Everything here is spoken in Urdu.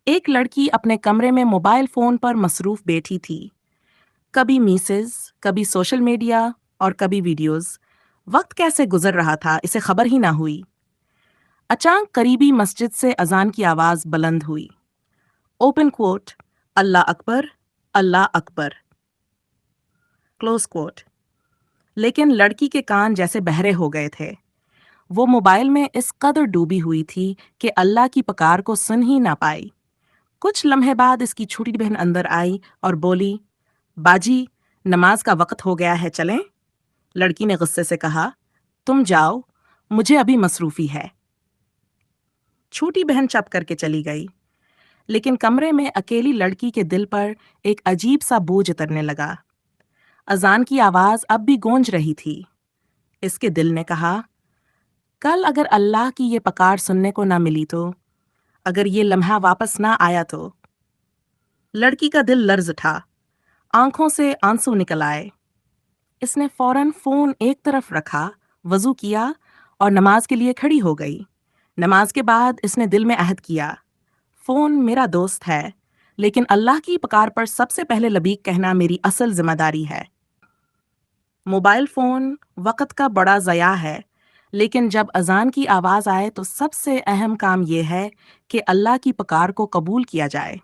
ایک لڑکی اپنے کمرے میں موبائل فون پر مصروف بیٹھی تھی۔ کبھی میسز، کبھی سوشل میڈیا اور کبھی ویڈیوز۔ وقت کیسے گزر رہا تھا اسے خبر ہی نہ ہوئی۔ اچانک قریبی مسجد سے اذان کی آواز بلند ہوئی۔ اوپن کوٹ، اللہ اکبر، اللہ اکبر، کلوز کوٹ۔ لیکن لڑکی کے کان جیسے بہرے ہو گئے تھے۔ وہ موبائل میں اس قدر ڈوبی ہوئی تھی کہ اللہ کی پکار کو سن ہی نہ پائی۔ کچھ لمحے بعد اس کی چھوٹی بہن اندر آئی اور بولی، باجی، نماز کا وقت ہو گیا ہے، چلیں؟ لڑکی نے غصے سے کہا، تم جاؤ، مجھے ابھی مصروفی ہے۔ چھوٹی بہن چپ کر کے چلی گئی، لیکن کمرے میں اکیلی لڑکی کے دل پر ایک عجیب سا بوجھ اترنے لگا۔ اذان کی آواز اب بھی گونج رہی تھی۔ اس کے دل نے کہا، کل اگر اللہ کی یہ پکار سننے کو نہ ملی تو، اگر یہ لمحہ واپس نہ آیا تو۔ لڑکی کا دل لرز اٹھا، آنکھوں سے آنسو نکل آئے۔ اس نے فوراً فون ایک طرف رکھا، وضو کیا اور نماز کے لیے کھڑی ہو گئی۔ نماز کے بعد اس نے دل میں عہد کیا، فون میرا دوست ہے، لیکن اللہ کی پکار پر سب سے پہلے لبیک کہنا میری اصل ذمہ داری ہے۔ موبائل فون وقت کا بڑا ضیاع ہے، لیکن جب اذان کی آواز آئے تو سب سے اہم کام یہ ہے کہ اللہ کی پکار کو قبول کیا جائے۔